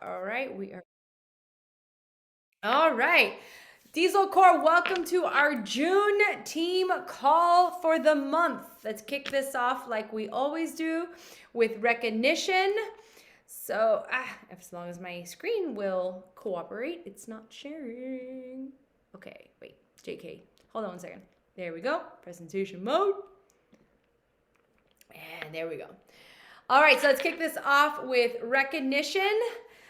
All right, we are. All right. Diesel Core, welcome to our June team call for the month. Let's kick this off like we always do with recognition. So, as long as my screen will cooperate, it's not sharing. Okay, wait, JK. Hold on one second. There we go. Presentation mode. And there we go. All right, so let's kick this off with recognition.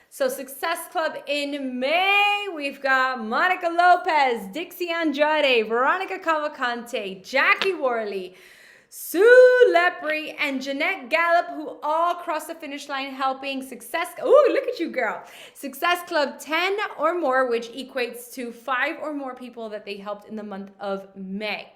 So Success Club in May, we've got Monica Lopez, Dixie Andrade, Veronica Cavalcante, Jackie Worley, Sue Lepre, and Jeanette Gallup, who all crossed the finish line helping Success. Oh, look at you, girl. Success Club 10 or more, which equates to 5 or more people that they helped in the month of May.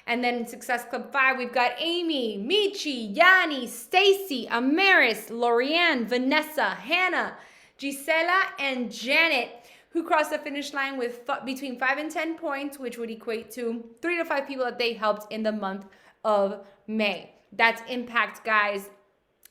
And then in Success Club 5, we've got Amy, Michi, Yanni, Stacy, Amaris, Lorianne, Vanessa, Hannah, Gisela, and Janet, who crossed the finish line with between 5 and 10 points, which would equate to 3 to 5 people that they helped in the month of May. That's impact, guys.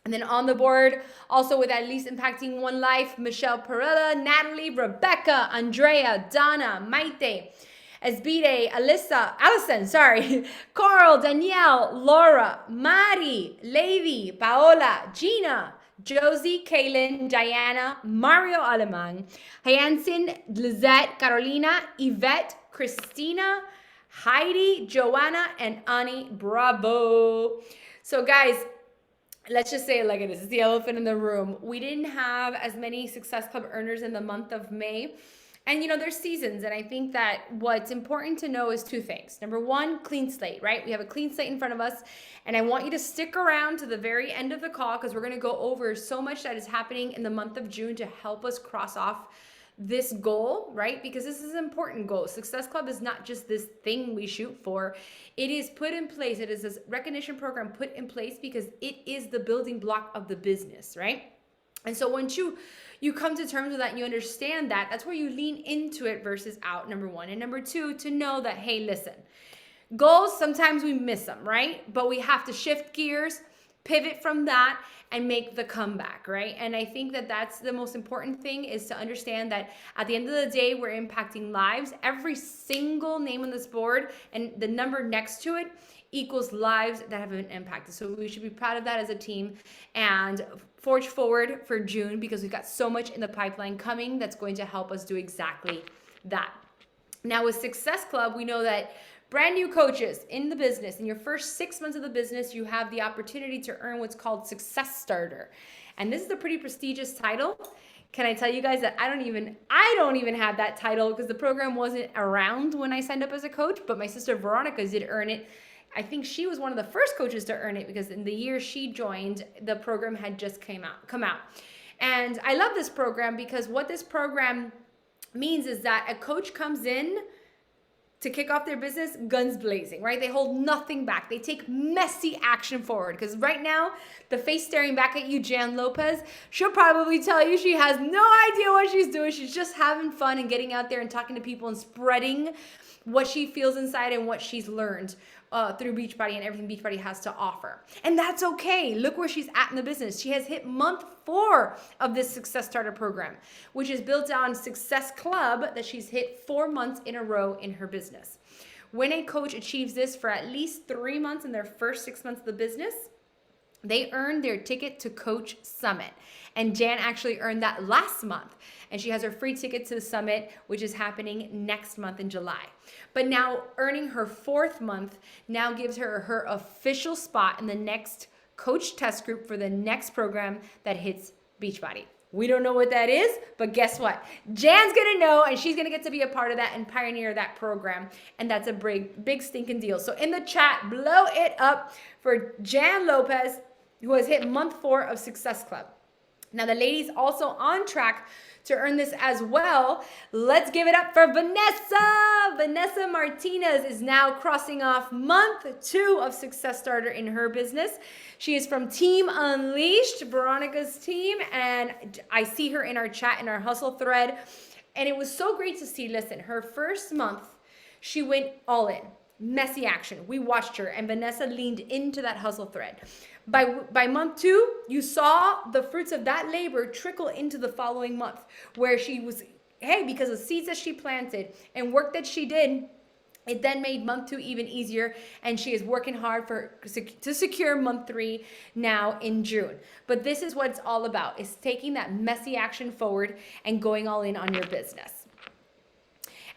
And then on the board, also with at least impacting one life, Michelle Perella, Natalie, Rebecca, Andrea, Donna, Maite, Esbide, Allison, Carl, Danielle, Laura, Mari, Levi, Paola, Gina, Josie, Kaylin, Diana, Mario Aleman, Hyansin, Lizette, Carolina, Yvette, Christina, Heidi, Joanna, and Ani. Bravo. So guys, let's just say it like it is. It's the elephant in the room. We didn't have as many Success Club earners in the month of May. And there's seasons, and I think that what's important to know is 2 things. Number 1, clean slate, right? We have a clean slate in front of us, and I want you to stick around to the very end of the call because we're going to go over so much that is happening in the month of June to help us cross off this goal, right? Because this is an important goal. Success Club is not just this thing we shoot for. It is put in place. It is this recognition program put in place because it is the building block of the business, right? And so once you come to terms with that and you understand that, that's where you lean into it versus out, number 1. And number 2, to know that, hey, listen, goals, sometimes we miss them, right? But we have to shift gears, pivot from that, and make the comeback, right? And I think that that's the most important thing, is to understand that at the end of the day, we're impacting lives. Every single name on this board and the number next to it equals lives that have been impacted. So we should be proud of that as a team and forge forward for June, because we've got so much in the pipeline coming that's going to help us do exactly that. Now with Success Club, we know that brand new coaches in the business, in your first 6 months of the business, you have the opportunity to earn what's called Success Starter. And this is a pretty prestigious title. Can I tell you guys that I don't even have that title because the program wasn't around when I signed up as a coach, but my sister Veronica did earn it. I think she was one of the first coaches to earn it because in the year she joined, the program had just come out. And I love this program because what this program means is that a coach comes in to kick off their business guns blazing, right? They hold nothing back. They take messy action forward. Because right now, the face staring back at you, Jan Lopez, she'll probably tell you she has no idea what she's doing. She's just having fun and getting out there and talking to people and spreading what she feels inside and what she's learned through Beachbody and everything Beachbody has to offer. And that's okay. Look where she's at in the business. She has hit month 4 of this Success Starter program, which is built on Success Club that she's hit 4 months in a row in her business. When a coach achieves this for at least 3 months in their first 6 months of the business, they earned their ticket to Coach Summit. And Jan actually earned that last month. And she has her free ticket to the summit, which is happening next month in July. But now earning her 4th month now gives her her official spot in the next coach test group for the next program that hits Beachbody. We don't know what that is, but guess what? Jan's gonna know, and she's gonna get to be a part of that and pioneer that program. And that's a big stinking deal. So in the chat, blow it up for Jan Lopez, who has hit month 4 of Success Club. Now the lady's also on track to earn this as well. Let's give it up for Vanessa. Vanessa Martinez is now crossing off month 2 of Success Starter in her business. She is from Team Unleashed, Veronica's team, and I see her in our chat, in our hustle thread. And it was so great to see, listen, her first month, she went all in. Messy action. We watched her, and Vanessa leaned into that hustle thread. By month 2, you saw the fruits of that labor trickle into the following month, where she was, hey, because of seeds that she planted and work that she did, it then made month 2 even easier, and she is working hard to secure month 3 now in June. But this is what it's all about, is taking that messy action forward and going all in on your business.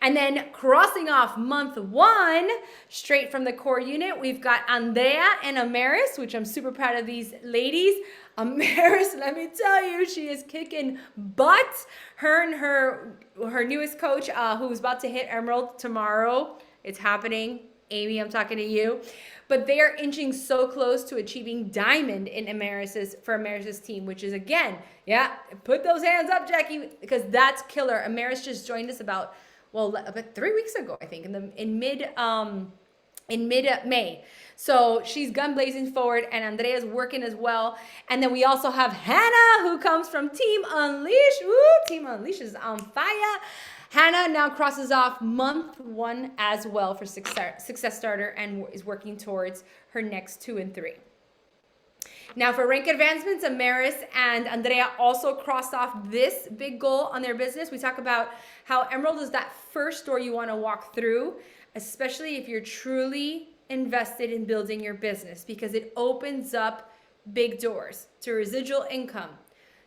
And then crossing off month 1, straight from the core unit, we've got Andrea and Amaris, which I'm super proud of these ladies. Amaris, let me tell you, she is kicking butt. Her and her newest coach, who's about to hit Emerald tomorrow. It's happening. Amy, I'm talking to you. But they are inching so close to achieving diamond in Amaris's team, which is, again, yeah, put those hands up, Jackie, because that's killer. Amaris just joined us about 3 weeks ago, I think, in mid May. So she's gun blazing forward, and Andrea's working as well. And then we also have Hannah, who comes from Team Unleash. Woo, Team Unleash is on fire. Hannah now crosses off month 1 as well for Success Starter, and is working towards her next 2 and 3. Now for rank advancements, Amaris and Andrea also crossed off this big goal on their business. We talk about how Emerald is that first door you want to walk through, especially if you're truly invested in building your business, because it opens up big doors to residual income,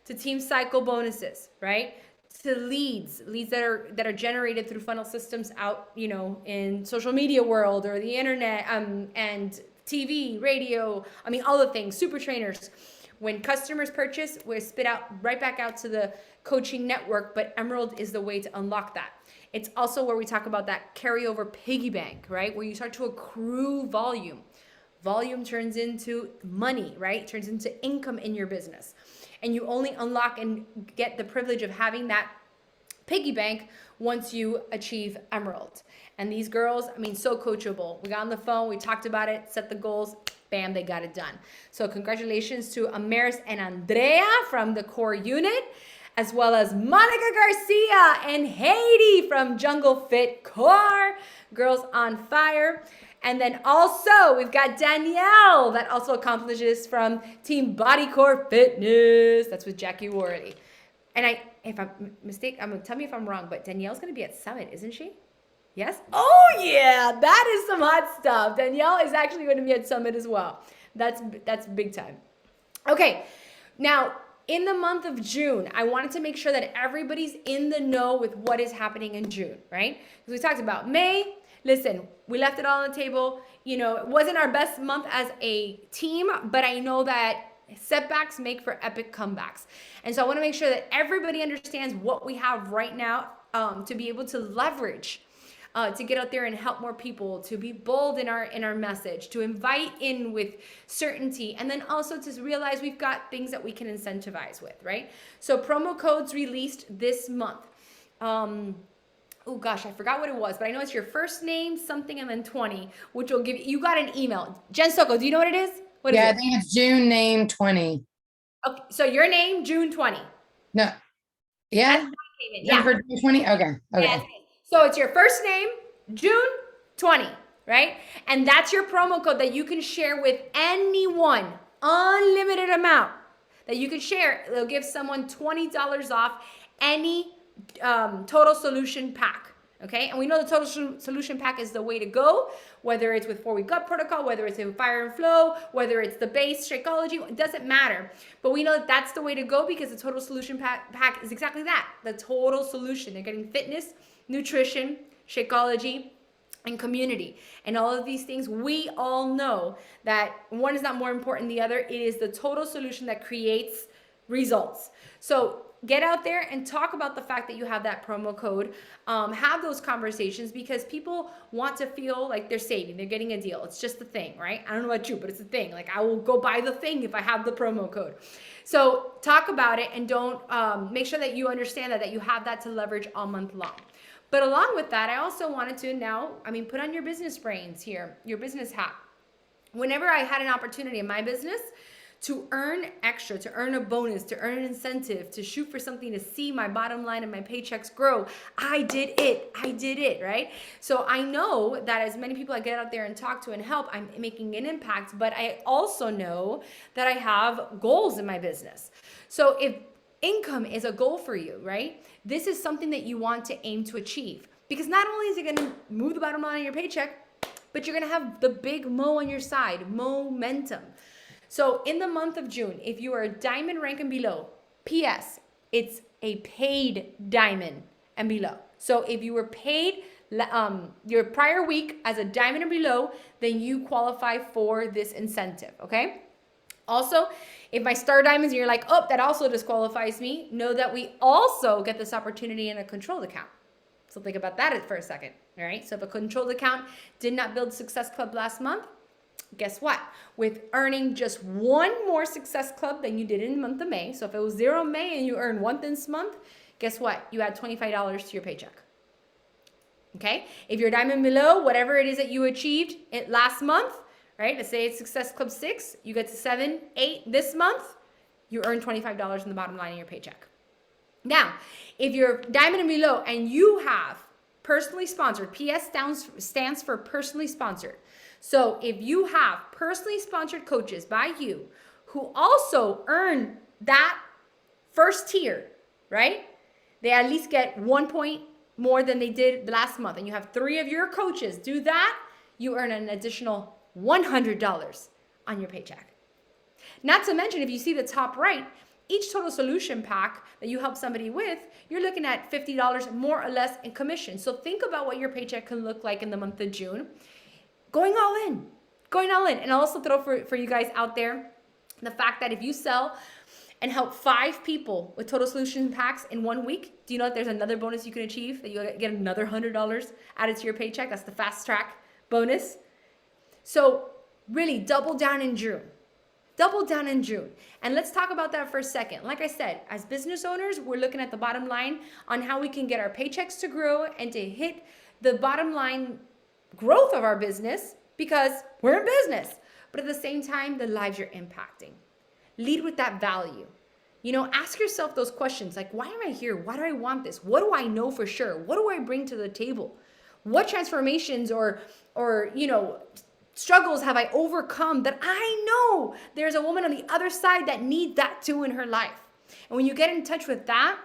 to team cycle bonuses, right? To leads that are generated through funnel systems out, in social media world or the internet, and TV, radio, all the things, super trainers. When customers purchase, we're spit out right back out to the coaching network, but Emerald is the way to unlock that. It's also where we talk about that carryover piggy bank, right? Where you start to accrue volume. Volume turns into money, right? Turns into income in your business. And you only unlock and get the privilege of having that piggy bank once you achieve Emerald. And these girls, so coachable. We got on the phone, we talked about it, set the goals, bam, they got it done. So congratulations to Amaris and Andrea from the core unit, as well as Monica Garcia and Haiti from Jungle Fit Core. Girls on fire. And then also we've got Danielle that also accomplishes from Team Body Core Fitness. That's with Jackie Worley. And if I'm mistaken, tell me if I'm wrong, but Danielle's going to be at Summit, isn't she? Yes? Oh yeah, that is some hot stuff. Danielle is actually going to be at Summit as well. That's big time. Okay, now in the month of June, I wanted to make sure that everybody's in the know with what is happening in June, right? Because we talked about May. Listen, we left it all on the table. It wasn't our best month as a team, but I know that setbacks make for epic comebacks. And so I want to make sure that everybody understands what we have right now to be able to leverage, to get out there and help more people, to be bold in our message, to invite in with certainty, and then also to realize we've got things that we can incentivize with, right? So promo codes released this month. Oh gosh, I forgot what it was, but I know it's your first name, something, and then 20, which will give you got an email. Jen Soko, do you know what it is? What is it? I think it's June name 20. Okay, so your name, June 20. No. Yeah. Yeah. June 20? Okay. Yes. So it's your first name, June 20, right? And that's your promo code that you can share with anyone, unlimited amount that you can share. It'll give someone $20 off any total solution pack. Okay, and we know the total solution pack is the way to go, whether it's with 4-week gut protocol, whether it's in fire and flow, whether it's the base Shakeology, it doesn't matter. But we know that that's the way to go, because the total solution pack is exactly that, the total solution. They're getting fitness, nutrition, Shakeology, and community. And all of these things, we all know that one is not more important than the other. It is the total solution that creates results. So get out there and talk about the fact that you have that promo code. Have those conversations, because people want to feel like they're saving, they're getting a deal. It's just the thing, right? I don't know about you, but it's a thing. Like, I will go buy the thing if I have the promo code. So talk about it, and don't make sure that you understand that you have that to leverage all month long. But along with that, I also wanted to now, put on your business brains here, your business hat. Whenever I had an opportunity in my business to earn extra, to earn a bonus, to earn an incentive, to shoot for something, to see my bottom line and my paychecks grow. I did it, right? So I know that as many people I get out there and talk to and help, I'm making an impact, but I also know that I have goals in my business. So if income is a goal for you, right? This is something that you want to aim to achieve, because not only is it going to move the bottom line of your paycheck, but you're going to have the big mo on your side, momentum. So in the month of June, if you are a diamond rank and below, PS, it's a paid diamond and below. So if you were paid your prior week as a diamond and below, then you qualify for this incentive, okay? Also, if my star diamonds, you're like, oh, that also disqualifies me, know that we also get this opportunity in a controlled account. So think about that for a second, all right? So if a controlled account did not build Success Club last month, guess what? With earning just one more Success Club than you did in the month of May, so if it was 0 May and you earned 1 this month, guess what? You add $25 to your paycheck. Okay? If you're diamond below, whatever it is that you achieved last month, right? Let's say it's Success Club 6, you get to 7, 8 this month, you earn $25 in the bottom line of your paycheck. Now, if you're diamond and below and you have personally sponsored, PS stands for personally sponsored. So if you have personally sponsored coaches by you who also earn that first tier, right? They at least get 1 point more than they did last month, and you have 3 of your coaches do that, you earn an additional $100 on your paycheck. Not to mention, if you see the top right, each total solution pack that you help somebody with, you're looking at $50 more or less in commission. So think about what your paycheck can look like in the month of June. Going all in. And I'll also throw for you guys out there the fact that if you sell and help 5 people with total solution packs in 1 week, do you know that there's another bonus you can achieve, that you get another $100 added to your paycheck? That's the fast track bonus. So really double down in June. And let's talk about that for a second. Like I said, as business owners, we're looking at the bottom line on how we can get our paychecks to grow and to hit the bottom line growth of our business, because we're in business. But at the same time, the lives you're impacting. Lead with that value. You know, ask yourself those questions like, why am I here? Why do I want this? What do I know for sure? What do I bring to the table? What transformations or struggles have I overcome that I know there's a woman on the other side that needs that too in her life? And when you get in touch with that,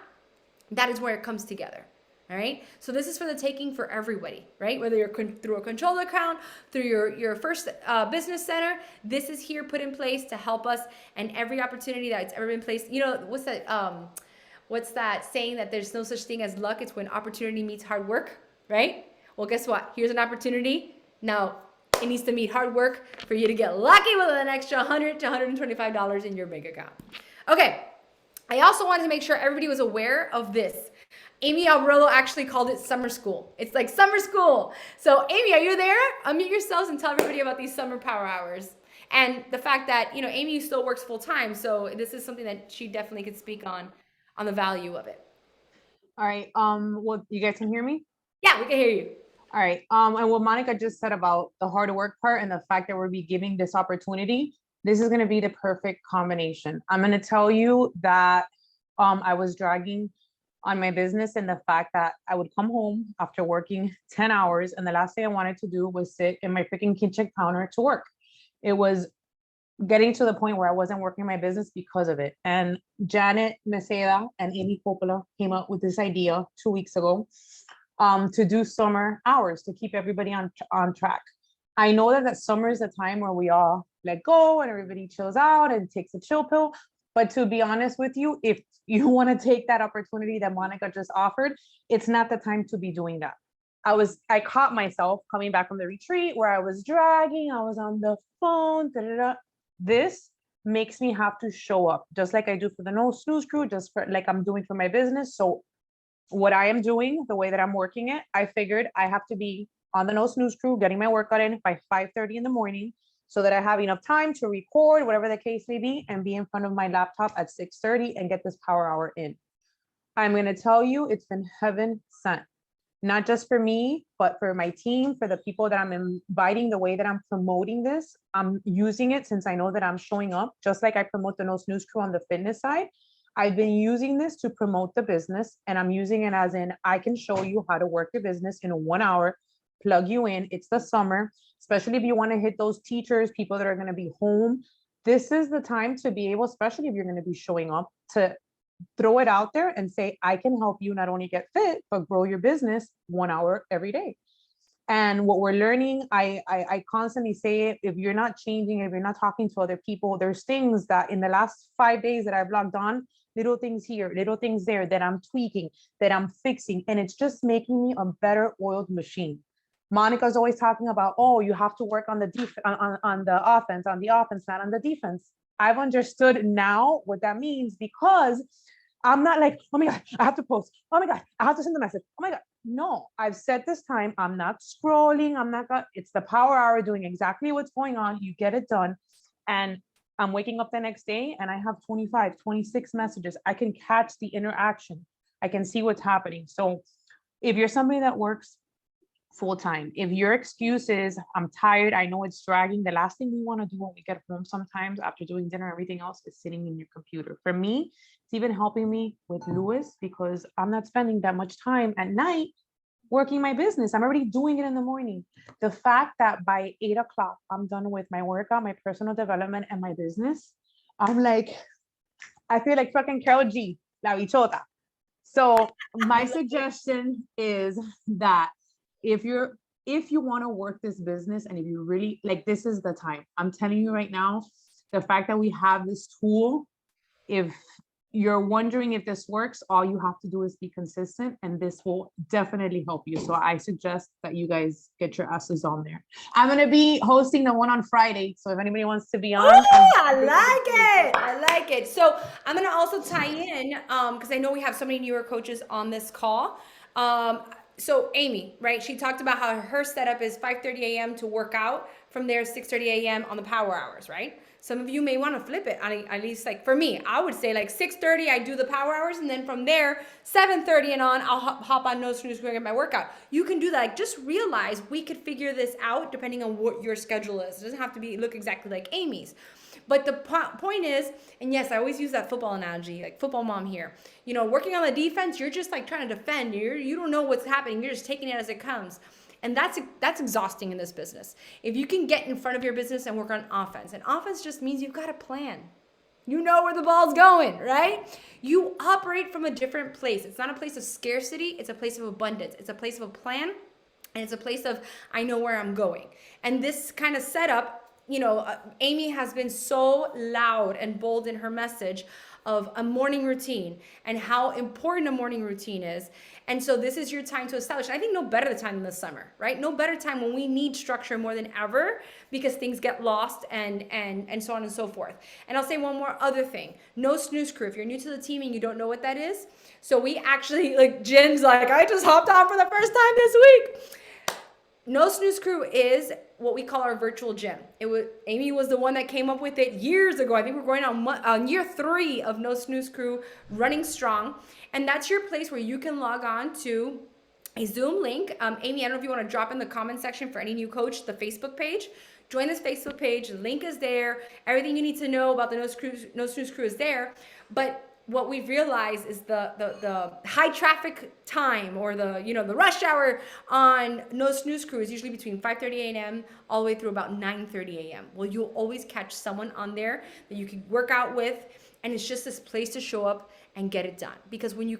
that is where it comes together. All right. So this is for the taking for everybody, right? Whether you're through a controlled account, through your first business center, this is here put in place to help us. And every opportunity that's ever been placed, you know, what's that saying that there's no such thing as luck? It's when opportunity meets hard work, right? Well, guess what? Here's an opportunity. Now it needs to meet hard work for you to get lucky with an extra $100 to $125 in your bank account. Okay. I also wanted to make sure everybody was aware of this. Amy Alberello actually called it summer school. It's like summer school. So Amy, are you there? Unmute yourselves and tell everybody about these summer power hours. And the fact that, you know, Amy still works full time. So this is something that she definitely could speak on the value of it. All right. Well, you guys can hear me? Yeah, we can hear you. All right. And what Monica just said about the hard work part and the fact that we'll be giving this opportunity, this is going to be the perfect combination. I'm going to tell you that I was dragging on my business and the fact that I would come home after working 10 hours and the last thing I wanted to do was sit in my freaking kitchen counter to work. It was getting to the point where I wasn't working my business because of it. And Janet Meseda and Amy Coppola came up with this idea 2 weeks ago to do summer hours to keep everybody on track. I know that summer is a time where we all let go and everybody chills out and takes a chill pill. But to be honest with you, if you want to take that opportunity that Monica just offered, it's not the time to be doing that. I caught myself coming back from the retreat where I was dragging, I was on the phone, This makes me have to show up just like I do for the No Snooze Crew, just for like I'm doing for my business. So what I am doing, the way that I'm working it, I figured I have to be on the No Snooze Crew, getting my workout in by 5:30 in the morning, so that I have enough time to record, whatever the case may be, and be in front of my laptop at 6:30 and get this power hour in. I'm going to tell you, it's been heaven sent. not just for me, but for my team, for the people that I'm inviting, the way that I'm promoting this. I'm using it since I know that I'm showing up, just like I promote the No Snooze Crew on the fitness side. I've been using this to promote the business, and I'm using it as in I can show you how to work your business in 1 hour, plug you in. It's the summer, especially if you want to hit those teachers, people that are going to be home. This is the time to be able, especially if you're going to be showing up, to throw it out there and say, I can help you not only get fit, but grow your business 1 hour every day. And what we're learning, I constantly say it, if you're not changing, if you're not talking to other people, there's things that in the last 5 days that I've logged on, little things here, little things there that I'm tweaking, that I'm fixing, and it's just making me a better oiled machine. Monica's always talking about, oh, you have to work on the on the offense, not on the defense. I've understood now what that means, because I'm not like, oh my God, I have to post. Oh my God, I have to send a message. Oh my God. No, I've said this time, I'm not scrolling. It's the power hour, doing exactly what's going on. You get it done. And I'm waking up the next day and I have 25, 26 messages. I can catch the interaction. I can see what's happening. So if you're somebody that works full time, if your excuse is, I'm tired, I know it's dragging, the last thing we want to do when we get home sometimes after doing dinner, everything else, is sitting in your computer. For me, it's even helping me with Lewis, because I'm not spending that much time at night working my business. I'm already doing it in the morning. The fact that by 8 o'clock, I'm done with my workout, my personal development, and my business, I'm like, I feel like fucking Carol G, La Bichota. So my suggestion is that if you want to work this business, and if you really like, this is the time. I'm telling you right now, the fact that we have this tool, if you're wondering if this works, all you have to do is be consistent, and this will definitely help you. So I suggest that you guys get your asses on there. I'm going to be hosting the one on Friday. So if anybody wants to be on. Oh, I like it. I like it. So I'm going to also tie in, because I know we have so many newer coaches on this call. So Amy, right? She talked about how her setup is 5:30 a.m. to work out. From there, 6:30 a.m. on the power hours, right? Some of you may want to flip it. At least, like for me, I would say like 6:30, I do the power hours, and then from there, 7:30 and on, I'll hop on No Snooze Crew and get my workout. You can do that. Like, just realize we could figure this out depending on what your schedule is. It doesn't have to look exactly like Amy's. But the point is, and yes, I always use that football analogy, like football mom here. You know, working on the defense, you're just like trying to defend. You don't know what's happening. You're just taking it as it comes. And that's exhausting in this business. If you can get in front of your business and work on offense, and offense just means you've got a plan. You know where the ball's going, right? You operate from a different place. It's not a place of scarcity. It's a place of abundance. It's a place of a plan. And it's a place of, I know where I'm going. And this kind of setup, you know, Amy has been so loud and bold in her message of a morning routine and how important a morning routine is. And so this is your time to establish. I think no better time than the summer, right? No better time when we need structure more than ever, because things get lost and so on and so forth. And I'll say one more other thing. No Snooze Crew. If you're new to the team and you don't know what that is, so we actually, like Jen's like, I just hopped on for the first time this week. No Snooze Crew is what we call our virtual gym. Amy was the one that came up with it years ago. I think we're going on year 3 of No Snooze Crew running strong. And that's your place where you can log on to a Zoom link. Amy, I don't know if you want to drop in the comment section for any new coach, the Facebook page. Join this Facebook page. The link is there. Everything you need to know about the No Snooze Crew is there. But what we've realized is the high traffic time, or the rush hour on No Snooze Crew is usually between 5:30 a.m. all the way through about 9:30 a.m. Well, you'll always catch someone on there that you can work out with, and it's just this place to show up and get it done. Because we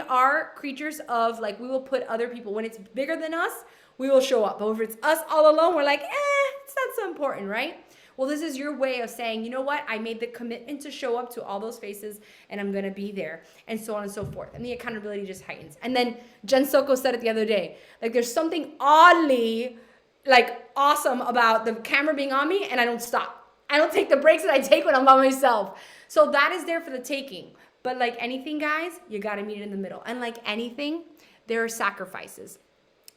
are creatures of, like, we will put other people, when it's bigger than us, we will show up. But if it's us all alone, we're like, it's not so important, right? Well, this is your way of saying, you know what? I made the commitment to show up to all those faces, and I'm going to be there, and so on and so forth. And the accountability just heightens. And then Jen Soko said it the other day, like, there's something oddly, like, awesome about the camera being on me, and I don't stop. I don't take the breaks that I take when I'm by myself. So that is there for the taking. But like anything, guys, you got to meet it in the middle. And like anything, there are sacrifices.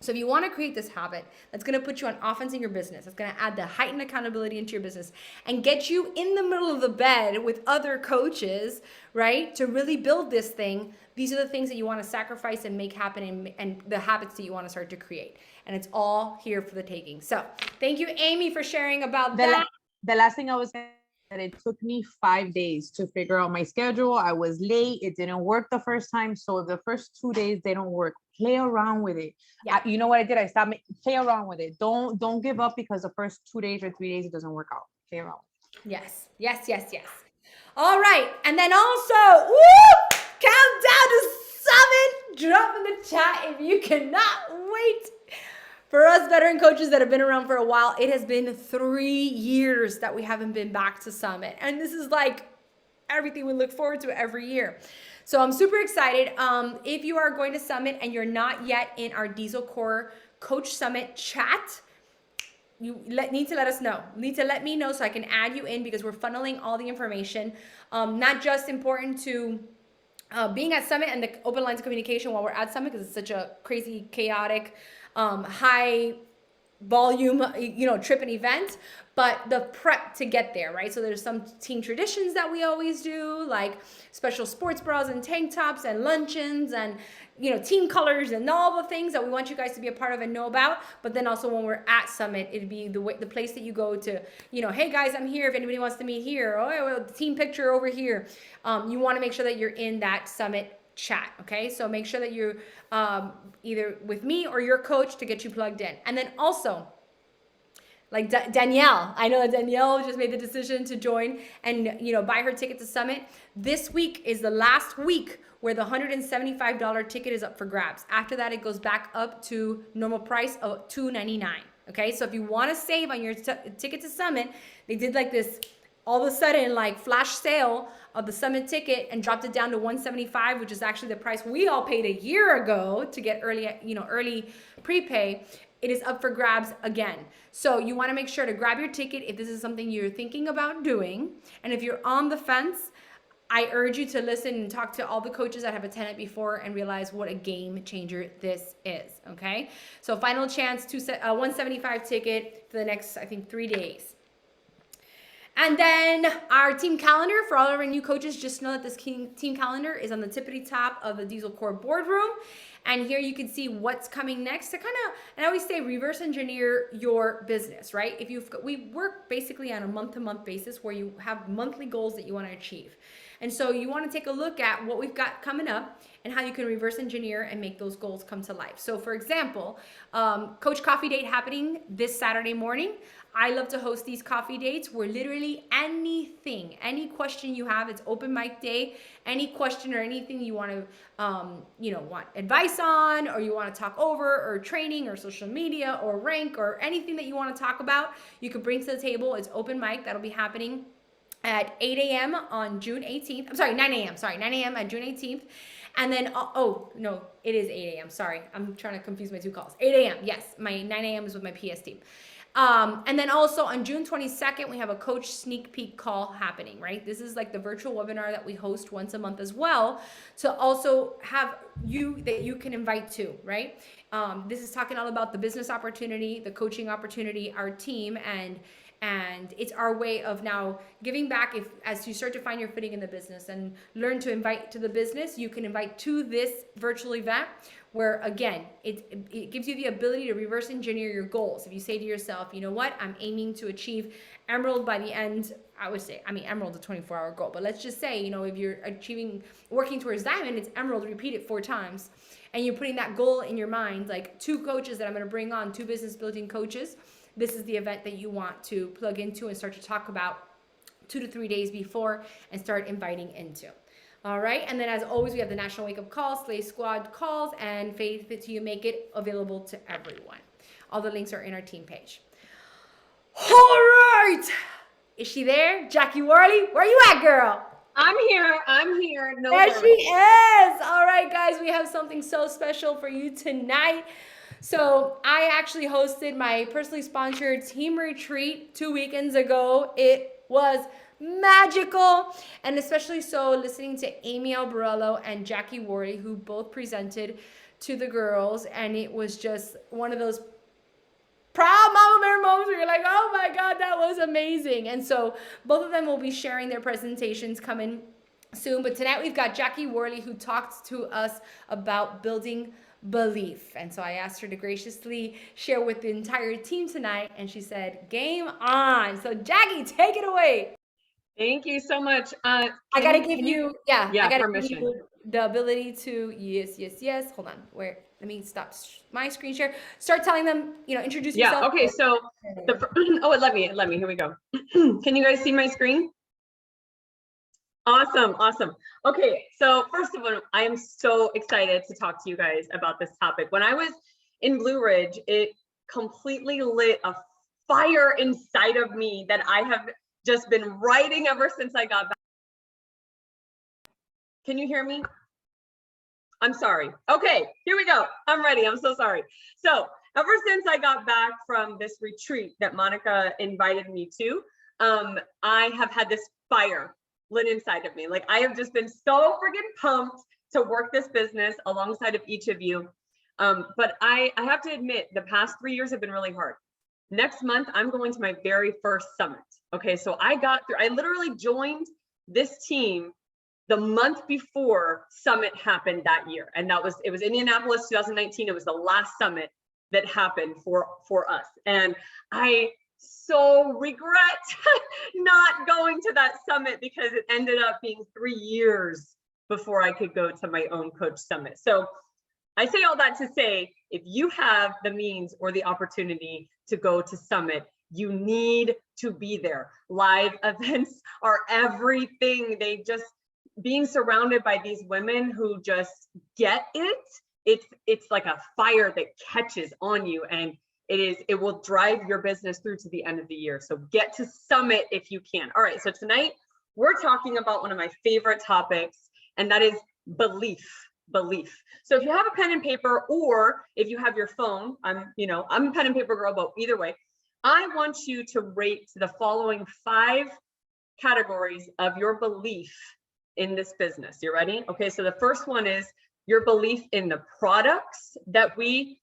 So if you want to create this habit that's going to put you on offense in your business, that's going to add the heightened accountability into your business and get you in the middle of the bed with other coaches, right? To really build this thing, these are the things that you want to sacrifice and make happen, and the habits that you want to start to create. And it's all here for the taking. So thank you, Amy, for sharing about that. The last thing I was saying, that it took me 5 days to figure out my schedule. I was late. It didn't work the first time. So the first 2 days, they don't work. Play around with it. Yeah. You know what I did? I stopped. Play around with it. Don't give up because the first 2 days or 3 days, it doesn't work out. Play around. Yes, yes, yes, yes. All right. And then also, woo, countdown to summit. Drop in the chat if you cannot wait. For us veteran coaches that have been around for a while, it has been 3 years that we haven't been back to Summit. And this is like everything we look forward to every year. So I'm super excited. If you are going to Summit and you're not yet in our Diesel Core Coach Summit chat, you need to let us know. You need to let me know so I can add you in, because we're funneling all the information. Not just important to being at Summit and the open lines of communication while we're at Summit, because it's such a crazy, chaotic, high volume, trip and event, but the prep to get there, right? So there's some team traditions that we always do, like special sports bras and tank tops and luncheons and, team colors and all the things that we want you guys to be a part of and know about. But then also when we're at Summit, it'd be the place that you go to, hey guys, I'm here if anybody wants to meet here. Oh, well, team picture over here. You want to make sure that you're in that Summit chat. Okay. So make sure that you're either with me or your coach to get you plugged in. And then also, like Danielle, I know that Danielle just made the decision to join and, buy her ticket to Summit. This week is the last week where the $175 ticket is up for grabs. After that, it goes back up to normal price of $299. Okay. So if you want to save on your ticket to Summit, they did like this all of a sudden like flash sale of the Summit ticket and dropped it down to $175, which is actually the price we all paid a year ago to get early prepay. It is up for grabs again. So you want to make sure to grab your ticket if this is something you're thinking about doing. And if you're on the fence, I urge you to listen and talk to all the coaches that have attended before and realize what a game changer this is. Okay. So final chance to set a $175 ticket for the next, I think, 3 days. And then our team calendar for all of our new coaches, just know that this team calendar is on the tippity top of the Diesel Core boardroom. And here you can see what's coming next to kind of, and I always say reverse engineer your business, right? We work basically on a month-to-month basis where you have monthly goals that you want to achieve. And so you want to take a look at what we've got coming up and how you can reverse engineer and make those goals come to life. So for example, Coach Coffee Date happening this Saturday morning. I love to host these coffee dates where literally anything, any question you have, it's open mic day, any question or anything you want to, want advice on, or you want to talk over, or training, or social media, or rank, or anything that you want to talk about, you can bring to the table. It's open mic. That'll be happening at 8 a.m. on June 18th. I'm sorry, 9 a.m. Sorry, 9 a.m. at June 18th. And then, no, it is 8 a.m. Sorry, I'm trying to confuse my two calls. 8 a.m. Yes, my 9 a.m. is with my PS team. And then also on June 22nd, we have a coach sneak peek call happening, right? This is like the virtual webinar that we host once a month as well, to also have that you can invite to, right? This is talking all about the business opportunity, the coaching opportunity, our team, and it's our way of now giving back. As you start to find your footing in the business and learn to invite to the business, you can invite to this virtual event where, again, it gives you the ability to reverse engineer your goals. If you say to yourself, you know what, I'm aiming to achieve Emerald by the end, Emerald's a 24-hour goal, but let's just say, if you're working towards Diamond, it's Emerald, repeat it 4 times. And you're putting that goal in your mind, like 2 coaches that I'm going to bring on, 2 business building coaches. This is the event that you want to plug into and start to talk about 2 to 3 days before and start inviting into. All right. And then as always, we have the National Wake Up Call, Slay Squad calls, and Faith It To You Make It available to everyone. All the links are in our team page. All right. Is she there? Jackie Worley, where you at, girl? I'm here. No there worries. she is. All right, guys, we have something so special for you tonight. So I actually hosted my personally sponsored team retreat 2 weekends ago. It was magical, and especially so listening to Amy Albarello and Jackie Worley, who both presented to the girls, and it was just one of those proud mama bear moments where you're like, oh my God, that was amazing. And so both of them will be sharing their presentations coming soon. But tonight we've got Jackie Worley, who talked to us about building belief. And so I asked her to graciously share with the entire team tonight, and she said, game on. So Jackie, take it away. Thank you so much. I gotta give you, I gotta permission. give you the ability to, yes. Hold on, let me stop my screen share. Start telling them, introduce yourself. Yeah, okay, so let me, here we go. Can you guys see my screen? Awesome. Okay, so first of all, I am so excited to talk to you guys about this topic. When I was in Blue Ridge, it completely lit a fire inside of me that I have just been writing ever since I got back. Can you hear me? I'm sorry. Okay, here we go. I'm ready. I'm so sorry. So ever since I got back from this retreat that Monica invited me to, I have had this fire lit inside of me. Like, I have just been so freaking pumped to work this business alongside of each of you. But I have to admit, the past 3 years have been really hard. Next month, I'm going to my very first summit. Okay, so I literally joined this team the month before summit happened that year. And it was Indianapolis 2019. It was the last summit that happened for us. And I so regret not going to that summit, because it ended up being 3 years before I could go to my own coach summit. So I say all that to say, if you have the means or the opportunity to go to summit, you need to be there. Live events are everything. Being surrounded by these women who just get it, it's like a fire that catches on you, and it will drive your business through to the end of the year. So get to summit if you can. All right, so tonight we're talking about one of my favorite topics, and that is belief. So if you have a pen and paper, or if you have your phone, I'm a pen and paper girl, but either way, I want you to rate the following 5 categories of your belief in this business. You ready? Okay, so the first one is your belief in the products that we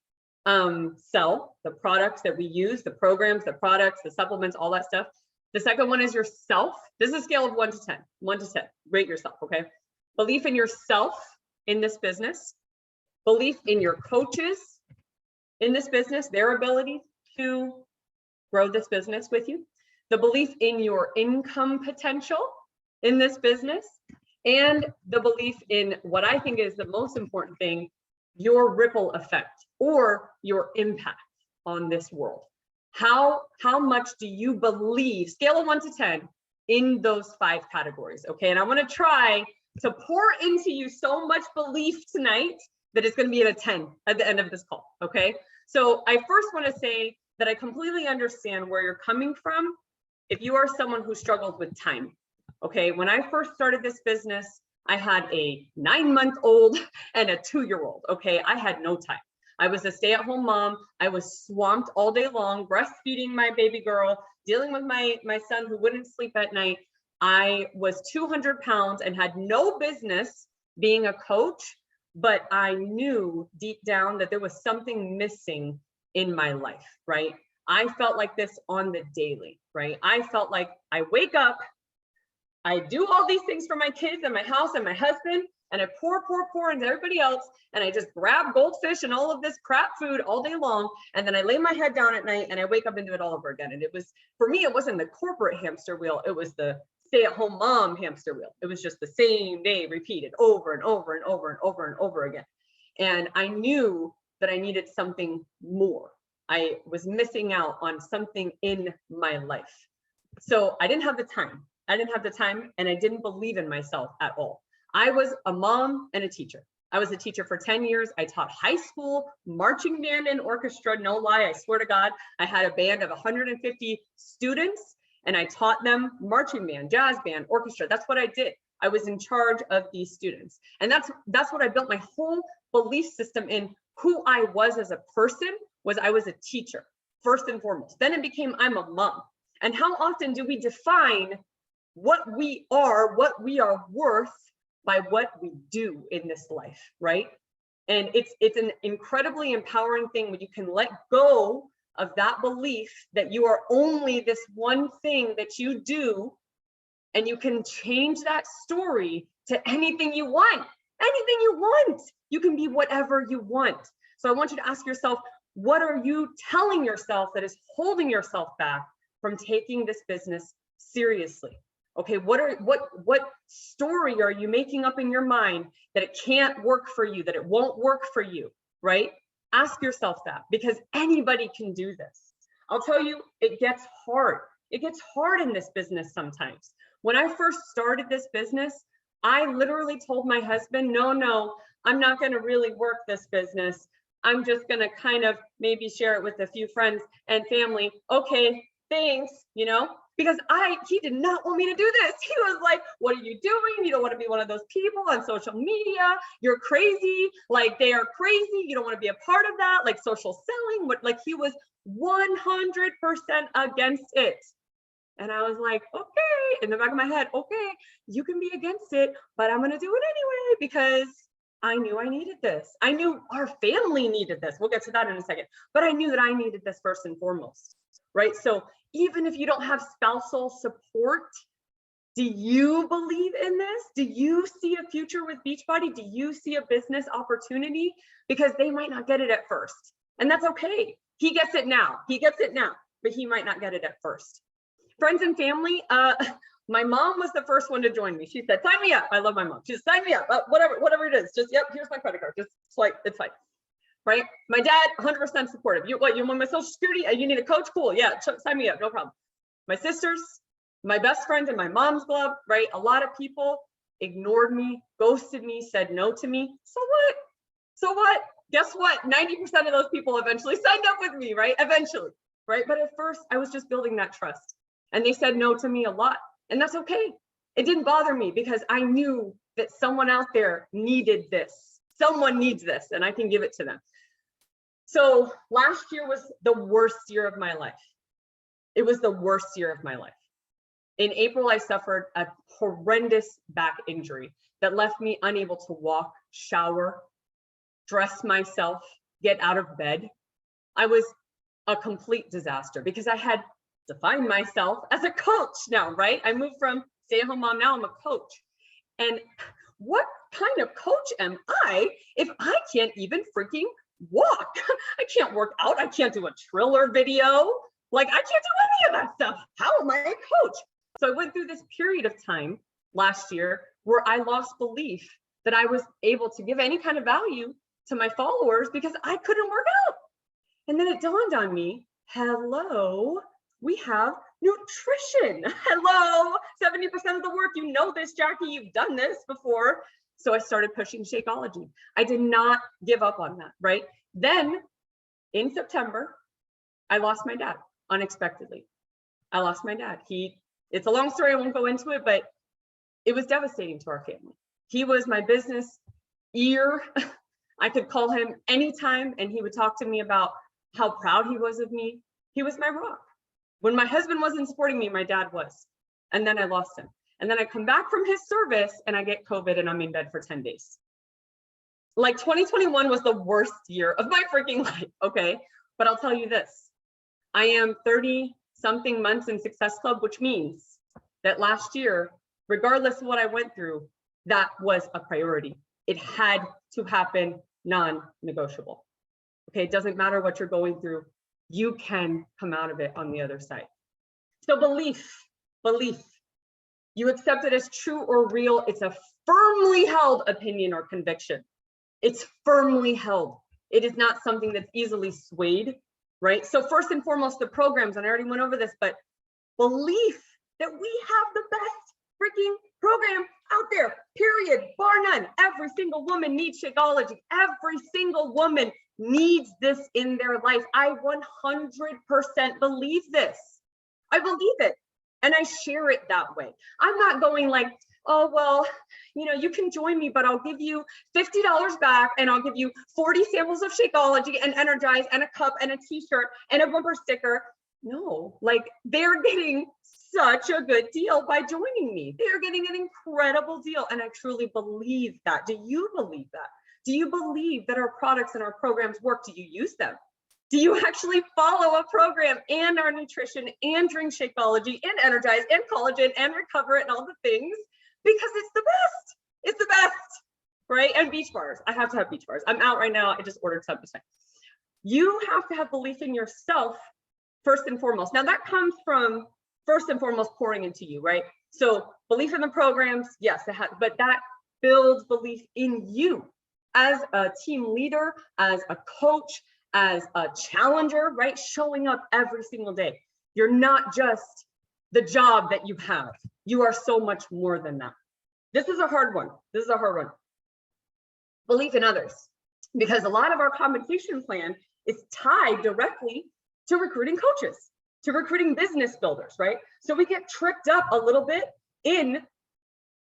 sell, the products that we use, the programs, the products, the supplements, all that stuff. The second one is yourself. This is a scale of 1 to 10. 1 to 10. Rate yourself, okay? Belief in yourself in this business. Belief in your coaches in this business, their ability to grow this business with you. The belief in your income potential in this business. And the belief in what I think is the most important thing, your ripple effect or your impact on this world. How much do you believe, scale of 1 to 10, in those 5 categories, okay? And I wanna try to pour into you so much belief tonight that it's gonna be at a 10 at the end of this call, okay? So I first wanna say that I completely understand where you're coming from if you are someone who struggles with time. Okay, when I first started this business, I had a 9-month-old and a 2-year-old. Okay, I had no time. I was a stay-at-home mom. I was swamped all day long, breastfeeding my baby girl, dealing with my son who wouldn't sleep at night. I was 200 pounds and had no business being a coach, but I knew deep down that there was something missing in my life, right? I felt like this on the daily, right? I felt like I wake up, I do all these things for my kids and my house and my husband, and I pour into everybody else, and I just grab goldfish and all of this crap food all day long, and then I lay my head down at night and I wake up and do it all over again. And it was, for me, it wasn't the corporate hamster wheel, it was the stay-at-home mom hamster wheel. It was just the same day repeated over and over and over and over and over again. And I knew that I needed something more. I was missing out on something in my life. So I didn't have the time. And I didn't believe in myself at all. I was a mom and a teacher. I was a teacher for 10 years. I taught high school, marching band and orchestra, no lie, I swear to God. I had a band of 150 students, and I taught them marching band, jazz band, orchestra. That's what I did. I was in charge of these students. And that's what I built my whole belief system in. Who I was as a person was I was a teacher, first and foremost. Then it became I'm a mom. And how often do we define what we are worth by what we do in this life, right? And it's an incredibly empowering thing when you can let go of that belief that you are only this one thing that you do, and you can change that story to anything you want. Anything you want. You can be whatever you want. So I want you to ask yourself, what are you telling yourself that is holding yourself back from taking this business seriously? Okay, what story are you making up in your mind that it can't work for you, that it won't work for you, right? Ask yourself that, because anybody can do this. I'll tell you, it gets hard. It gets hard in this business sometimes. When I first started this business, I literally told my husband, no, I'm not going to really work this business. I'm just going to kind of maybe share it with a few friends and family. Okay, thanks, because he did not want me to do this. He was like, what are you doing? You don't want to be one of those people on social media. You're crazy. Like, they are crazy. You don't want to be a part of that. Like social selling. Like, he was 100% against it. And I was like, okay, in the back of my head, okay, you can be against it, but I'm going to do it anyway, because I knew I needed this. I knew our family needed this. We'll get to that in a second, but I knew that I needed this first and foremost, right? So even if you don't have spousal support, do you believe in this? Do you see a future with Beachbody? Do you see a business opportunity? Because they might not get it at first, and that's okay. He gets it now. But he might not get it at first. Friends and family, my mom was the first one to join me. She said, sign me up. I love my mom. She said, sign me up, whatever it is. Just, yep, here's my credit card. Just swipe, it's fine, right? My dad, 100% supportive. You want my social security? You need a coach? Cool, yeah, sign me up, no problem. My sisters, my best friends in my mom's club, right? A lot of people ignored me, ghosted me, said no to me. So what? Guess what? 90% of those people eventually signed up with me, right? Eventually, right? But at first, I was just building that trust. And they said no to me a lot, and that's okay. It didn't bother me, because I knew that someone out there needed this. Someone needs this, and I can give it to them. So last year was the worst year of my life. It was the worst year of my life. In April, I suffered a horrendous back injury that left me unable to walk, shower, dress myself, get out of bed. I was a complete disaster, because I had define myself as a coach now, right? I moved from stay-at-home mom, now I'm a coach. And what kind of coach am I if I can't even freaking walk? I can't work out. I can't do a Triller video. Like, I can't do any of that stuff. How am I a coach? So I went through this period of time last year where I lost belief that I was able to give any kind of value to my followers, because I couldn't work out. And then it dawned on me, hello, we have nutrition. Hello, 70% of the work, you know this, Jackie, you've done this before. So I started pushing Shakeology. I did not give up on that, right? Then in September, I lost my dad unexpectedly. I lost my dad. It's a long story, I won't go into it, but it was devastating to our family. He was my business ear. I could call him anytime and he would talk to me about how proud he was of me. He was my rock. When my husband wasn't supporting me, my dad was. And then I lost him. And then I come back from his service and I get COVID and I'm in bed for 10 days. Like 2021 was the worst year of my freaking life, okay? But I'll tell you this, I am 30 something months in Success Club, which means that last year, regardless of what I went through, that was a priority. It had to happen, non-negotiable. Okay, it doesn't matter what you're going through, you can come out of it on the other side. So belief. You accept it as true or real. It's a firmly held opinion or conviction. It's firmly held. It is not something that's easily swayed, right? So first and foremost, the programs, and I already went over this, but belief that we have the best freaking program out there, period, bar none. Every single woman needs Shakeology. Every single woman needs this in their life. I 100% believe this. I believe it. And I share it that way. I'm not going like, oh, well, you can join me, but I'll give you $50 back and I'll give you 40 samples of Shakeology and Energize and a cup and a t-shirt and a bumper sticker. No, like they're getting such a good deal by joining me. They're getting an incredible deal. And I truly believe that. Do you believe that? Do you believe that our products and our programs work? Do you use them? Do you actually follow a program and our nutrition and drink Shakeology and Energize and collagen and recover it and all the things? Because it's the best. It's the best, right? And beach bars. I have to have beach bars. I'm out right now. I just ordered some. You have to have belief in yourself first and foremost. Now that comes from first and foremost pouring into you, right? So belief in the programs, yes, but that builds belief in you as a team leader, as a coach, as a challenger, right? Showing up every single day. You're not just the job that you have. You are so much more than that. This is a hard one. This is a hard one. Belief in others, because a lot of our compensation plan is tied directly to recruiting coaches, to recruiting business builders, right? So we get tricked up a little bit in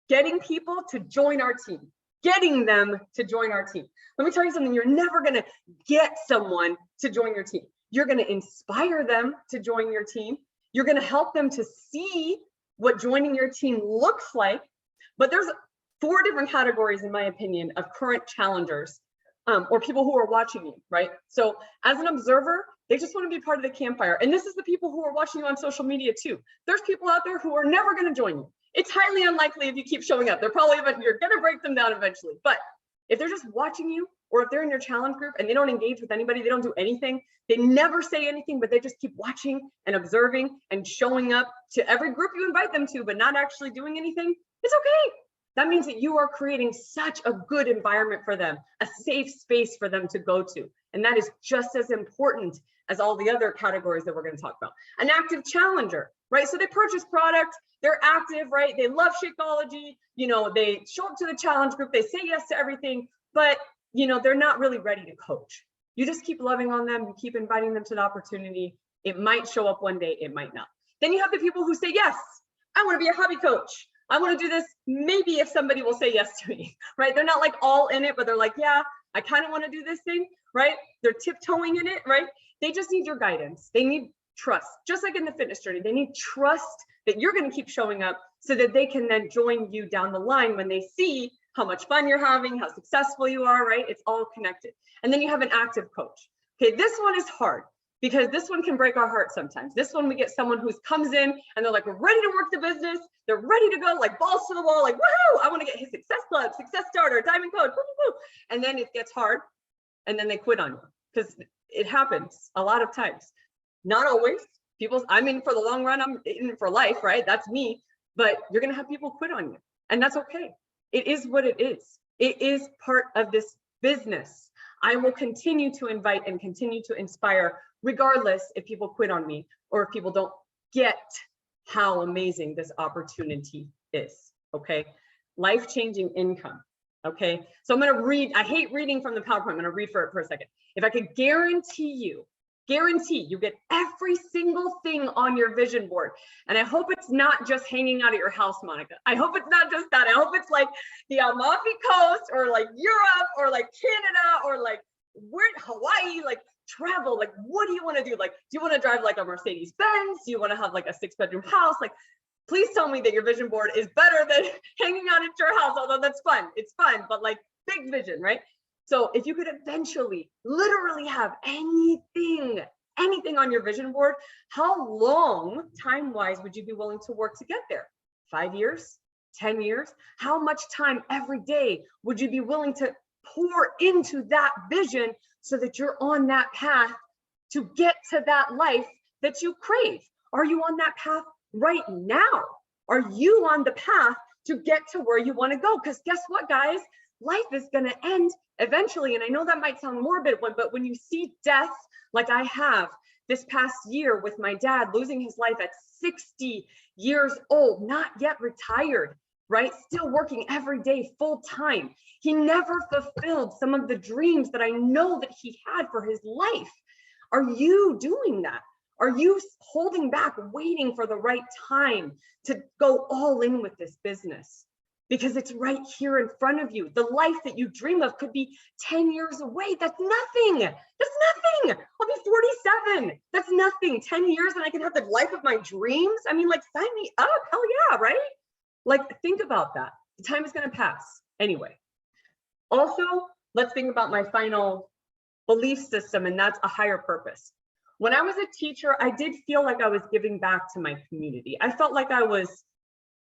getting people to join our team, getting them to join our team. Let me tell you something, you're never gonna get someone to join your team. You're gonna inspire them to join your team. You're gonna help them to see what joining your team looks like. But there's 4 different categories, in my opinion, of current challengers or people who are watching you, right? So as an observer, they just want to be part of the campfire. And this is the people who are watching you on social media too. There's people out there who are never going to join you. It's highly unlikely if you keep showing up. They're probably, you're going to break them down eventually. But if they're just watching you, or if they're in your challenge group and they don't engage with anybody, they don't do anything, they never say anything, but they just keep watching and observing and showing up to every group you invite them to, but not actually doing anything, it's okay. That means that you are creating such a good environment for them, a safe space for them to go to. And that is just as important as all the other categories that we're going to talk about. An active challenger, right? So they purchase product, they're active, right? They love Shakeology, you know, they show up to the challenge group, they say yes to everything, but you know, they're not really ready to coach. You just keep loving on them, you keep inviting them to the opportunity. It might show up one day, it might not. Then you have the people who say, yes, I want to be a hobby coach. I want to do this, maybe if somebody will say yes to me, right? They're not like all in it, but they're like, yeah, I kind of want to do this thing, right? They're tiptoeing in it, right? They just need your guidance. They need trust, just like in the fitness journey. They need trust that you're going to keep showing up so that they can then join you down the line when they see how much fun you're having, how successful you are, right? It's all connected. And then you have an active coach. Okay, this one is hard, because this one can break our heart sometimes. This one, we get someone who comes in and they're like, we're ready to work the business. They're ready to go, like balls to the wall, like, woohoo, I want to get his Success Club, Success Starter, Diamond Code, woo, woo, woo. And then it gets hard and then they quit on you, because it happens a lot of times. Not always. I'm in for the long run, I'm in for life, right? That's me. But you're going to have people quit on you, and that's okay. It is what it is. It is part of this business. I will continue to invite and continue to inspire, regardless if people quit on me or if people don't get how amazing this opportunity is, okay? Life-changing income, okay? So I'm gonna read, I hate reading from the PowerPoint, I'm gonna read for a second. If I could guarantee you get every single thing on your vision board. And I hope it's not just hanging out at your house, Monica. I hope it's not just that. I hope it's like the Amalfi Coast, or like Europe, or like Canada, or like Hawaii, like travel. Like, what do you want to do? Like, do you want to drive like a Mercedes Benz? Do you want to have like a 6-bedroom house? Like, please tell me that your vision board is better than hanging out at your house, although that's fun. It's fun, but like big vision, right? So if you could eventually literally have anything on your vision board, how long time-wise would you be willing to work to get there? 5 years, 10 years? How much time every day would you be willing to pour into that vision so that you're on that path to get to that life that you crave? Are you on that path right now? Are you on the path to get to where you want to go? Because guess what, guys? Life is going to end eventually. And I know that might sound morbid, but when you see death, like I have this past year with my dad losing his life at 60 years old, not yet retired, right? Still working every day full time. He never fulfilled some of the dreams that I know that he had for his life. Are you doing that? Are you holding back, waiting for the right time to go all in with this business? Because it's right here in front of you. The life that you dream of could be 10 years away. That's nothing. That's nothing. I'll be 47. That's nothing. 10 years and I can have the life of my dreams. I mean, like, sign me up. Hell yeah, right? Like, think about that. The time is going to pass anyway. Also, let's think about my final belief system, and that's a higher purpose. When I was a teacher, I did feel like I was giving back to my community. I felt like I was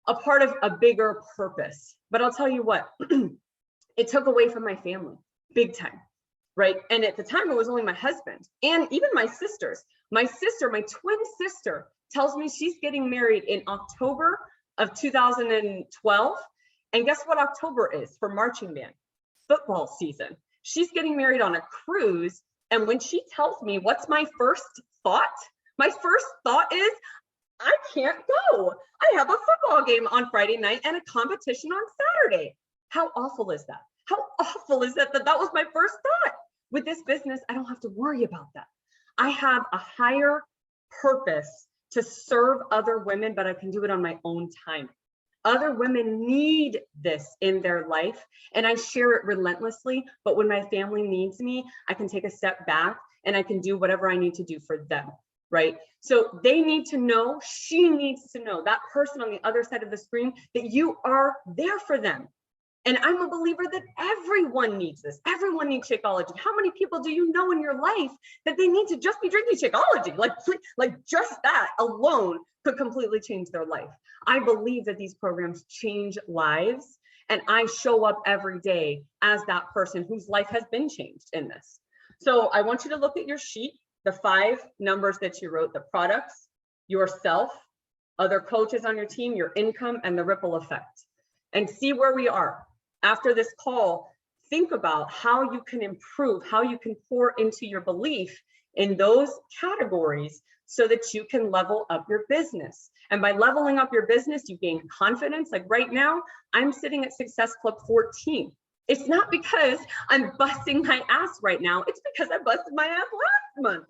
a part of a bigger purpose. But I'll tell you what, it took away from my family, big time, right? And at the time, it was only my husband and even my sisters. My sister, my twin sister, tells me she's getting married in October of 2012. And guess what October is for marching band? Football season. She's getting married on a cruise. And when she tells me what's my first thought is, I can't go. I have a football game on Friday night and a competition on Saturday. How awful is that? How awful is that that was my first thought? With this business, I don't have to worry about that. I have a higher purpose to serve other women, but I can do it on my own time. Other women need this in their life, and I share it relentlessly. But when my family needs me, I can take a step back and I can do whatever I need to do for them, right? So they need to know, she needs to know, that person on the other side of the screen, that you are there for them. And I'm a believer that everyone needs this. Everyone needs Shakeology. How many people do you know in your life that they need to just be drinking Shakeology? Like just that alone could completely change their life. I believe that these programs change lives, and I show up every day as that person whose life has been changed in this. So I want you to look at your sheet, the 5 numbers that you wrote: the products, yourself, other coaches on your team, your income, and the ripple effect, and see where we are. After this call, think about how you can improve, how you can pour into your belief in those categories so that you can level up your business. And by leveling up your business, you gain confidence. Like right now, I'm sitting at Success Club 14. It's not because I'm busting my ass right now. It's because I busted my ass last month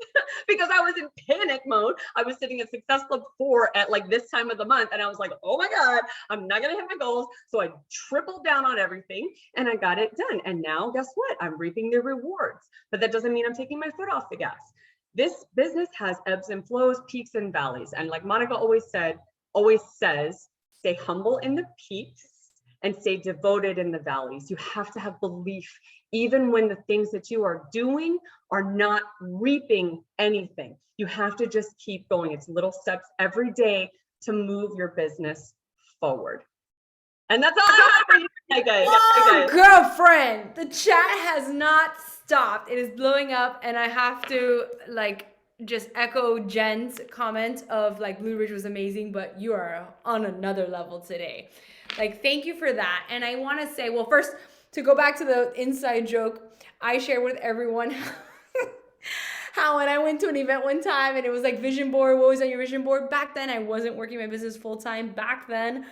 because I was in panic mode. I was sitting at Success Club 4 at like this time of the month. And I was like, oh my God, I'm not going to hit my goals. So I tripled down on everything and I got it done. And now guess what? I'm reaping the rewards, but that doesn't mean I'm taking my foot off the gas. This business has ebbs and flows, peaks and valleys. And like Monica always says, stay humble in the peaks and stay devoted in the valleys. You have to have belief, even when the things that you are doing are not reaping anything. You have to just keep going. It's little steps every day to move your business forward. And that's all I have for you today, guys. Oh, girlfriend, the chat has not stopped. It is blowing up, and I have to just echo Jen's comment of Blue Ridge was amazing, but you are on another level today. Thank you for that. And I want to say, well, first, to go back to the inside joke, I shared with everyone how when I went to an event one time and it was vision board, what was on your vision board? Back then, I wasn't working my business full time. Back then,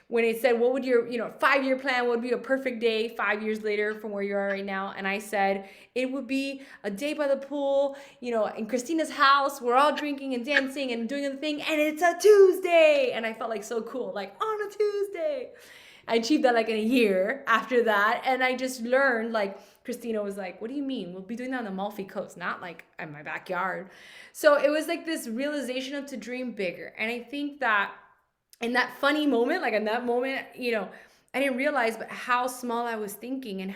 when it said, what would your 5-year plan, what would be a perfect day 5 years later from where you are right now? And I said, it would be a day by the pool, in Christina's house. We're all drinking and dancing and doing the thing. And it's a Tuesday. And I felt so cool, on a Tuesday. I achieved that in a year after that. And I just learned, Christina was like, what do you mean? We'll be doing that on the Amalfi Coast, not in my backyard. So it was this realization of to dream bigger. And I think that in that funny moment, in that moment, I didn't realize but how small I was thinking and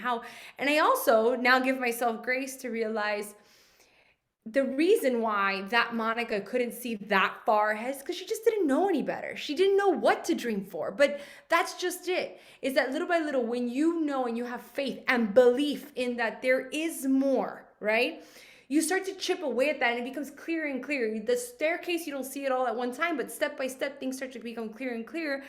I also now give myself grace to realize the reason why that Monica couldn't see that far ahead is because she just didn't know any better. She didn't know what to dream for, but that's just it. Is that little by little, when you know and you have faith and belief in that there is more, right? You start to chip away at that and it becomes clearer and clearer. The staircase, you don't see it all at one time, but step by step, things start to become clearer and clearer.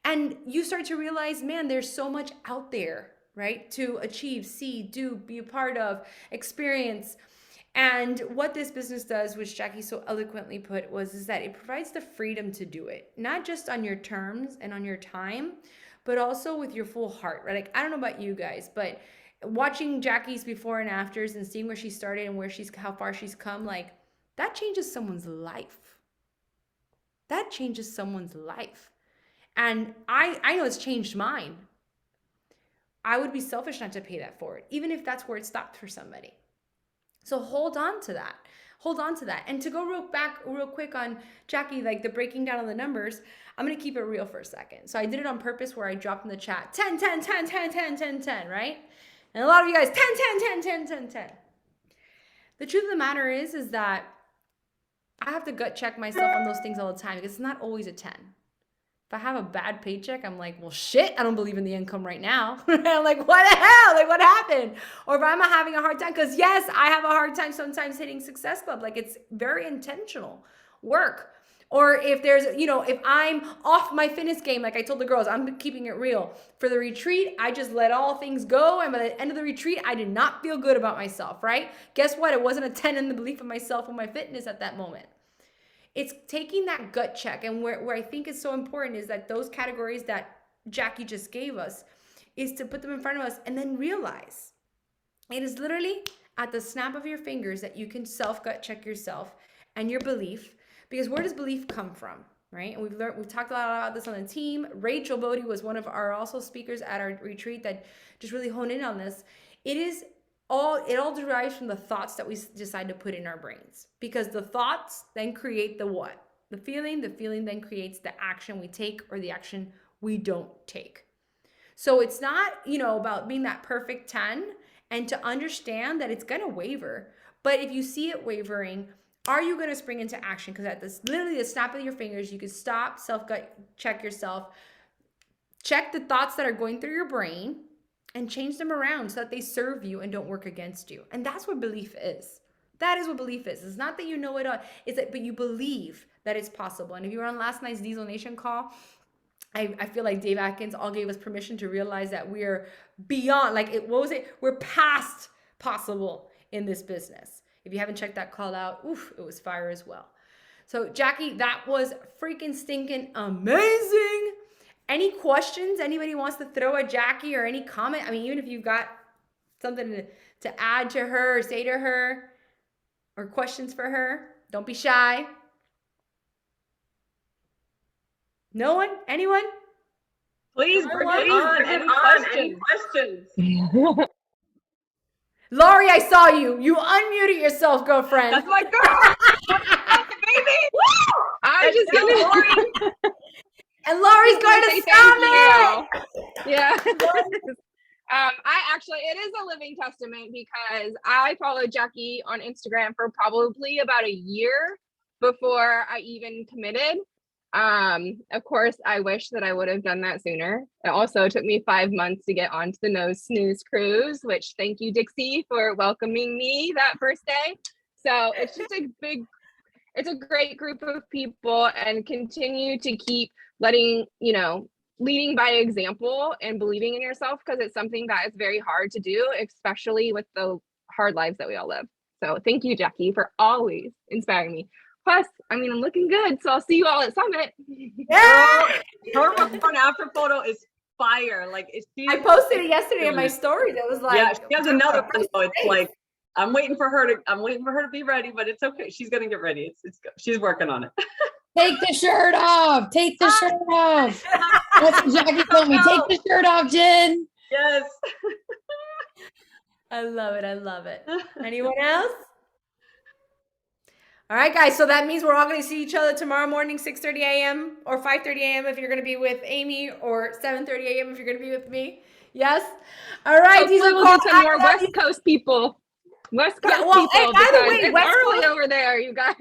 And you start to realize, man, there's so much out there, right? To achieve, see, do, be a part of, experience. And what this business does, which Jackie so eloquently put, is that it provides the freedom to do it, not just on your terms and on your time, but also with your full heart, right? I don't know about you guys, but watching Jackie's before and afters and seeing where she started and how far she's come, that changes someone's life. That changes someone's life. And I know it's changed mine. I would be selfish not to pay that forward, even if that's where it stopped for somebody. So hold on to that. Hold on to that. And to go real quick on Jackie, the breaking down of the numbers, I'm going to keep it real for a second. So I did it on purpose where I dropped in the chat 10, 10, 10, 10, 10, 10, 10, right? And a lot of you guys, 10, 10, 10, 10, 10, 10. The truth of the matter is that I have to gut check myself on those things all the time because it's not always a 10. If I have a bad paycheck, I'm like, well, shit, I don't believe in the income right now. I'm like, what the hell? Like, what happened? Or if I'm having a hard time, because yes, I have a hard time sometimes hitting Success Club. Like, it's very intentional work. Or if there's, you know, if I'm off my fitness game, like I told the girls, I'm keeping it real. For the retreat, I just let all things go. And by the end of the retreat, I did not feel good about myself, right? Guess what? It wasn't a 10 in the belief of myself and my fitness at that moment. It's taking that gut check. And where I think is so important is that those categories that Jackie just gave us is to put them in front of us and then realize it is literally at the snap of your fingers that you can self-gut check yourself and your belief. Because where does belief come from, right? And we've talked a lot about this on the team. Rachel Bodie was one of our also speakers at our retreat that just really honed in on this. It all derives from the thoughts that we decide to put in our brains. Because the thoughts then create the what? The feeling then creates the action we take or the action we don't take. So it's not, you know, about being that perfect 10 and to understand that it's going to waver. But if you see it wavering, are you going to spring into action? Because at this, literally the snap of your fingers, you can stop, self-gut check yourself, check the thoughts that are going through your brain and change them around so that they serve you and don't work against you. And that's what belief is. That is what belief is. It's not that you know it all. It's that, but you believe that it's possible. And if you were on last night's Diesel Nation call, I feel like Dave Atkins all gave us permission to realize that we're beyond, like, we're past possible in this business. If you haven't checked that call out, oof, it was fire as well. So Jackie, that was freaking stinking amazing. Any questions anybody wants to throw at Jackie or any comment? I mean, even if you've got something to add to her or say to her or questions for her, don't be shy. No one? Anyone? Please bring it on. Any questions? Laurie, I saw you. You unmuted yourself, girlfriend. That's my girl. Baby. Woo! I'm just gonna. And Laurie's going to say Summit. Yeah. It is a living testament because I followed Jackie on Instagram for probably about a year before I even committed. Of course, I wish that I would have done that sooner. It also took me 5 months to get onto the No Snooze cruise, which thank you, Dixie, for welcoming me that first day. So it's just it's a great group of people, and continue to keep leading by example and believing in yourself, because it's something that is very hard to do, especially with the hard lives that we all live. So thank you, Jackie, for always inspiring me. Plus, I mean, I'm looking good, so I'll see you all at Summit. Yeah. Her before and after photo is fire. Like, I posted it yesterday in my story. That was like, yeah, she has another one. So it's like, I'm waiting for her to be ready, but it's okay. She's gonna get ready. It's good. She's working on it. Take the shirt off. Take the shirt off. That's what Jackie told me. Take the shirt off, Jen. Yes. I love it. I love it. Anyone else? All right, guys. So that means we're all going to see each other tomorrow morning, 6:30 a.m. or 5:30 a.m. if you're going to be with Amy, or 7:30 a.m. if you're going to be with me. Yes. All right. Hopefully we'll get some more West Coast people. West Coast people. And by the way, it's West early Coast over there, you guys.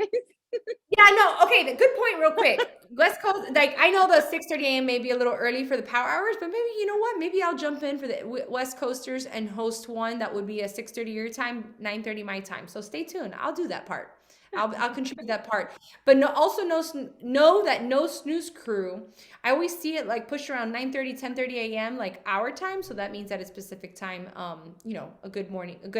Yeah, no. Okay, the good point real quick. West Coast, like, I know the 6:30 a.m. may be a little early for the power hours, but maybe, you know what? Maybe I'll jump in for the West Coasters and host one that would be a 6:30 your time, 9:30 my time. So stay tuned. I'll do that part. I'll contribute that part. But know that No Snooze Crew, I always see it like push around 9:30, 10:30 a.m. like our time. So that means that it's Pacific time, a good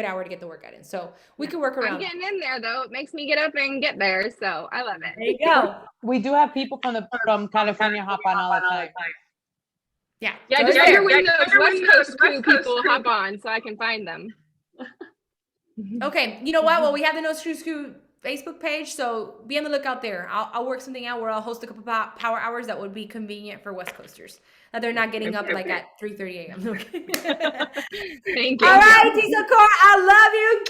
hour to get the workout in. So we can work around. I'm getting in there though. It makes me get up and get there. So I love it. There you go. We do have people from California hop on all the time. Yeah. Yeah, just wonder when those West Coast crew people hop on so I can find them. Okay. You know what? Well, we have the No Snooze Crew Facebook page, so be on the lookout there. I'll work something out where I'll host a couple power hours that would be convenient for West Coasters, that they're not getting up like at 3:30 a.m. Okay. Thank you. All right, Diesel Core, I love you.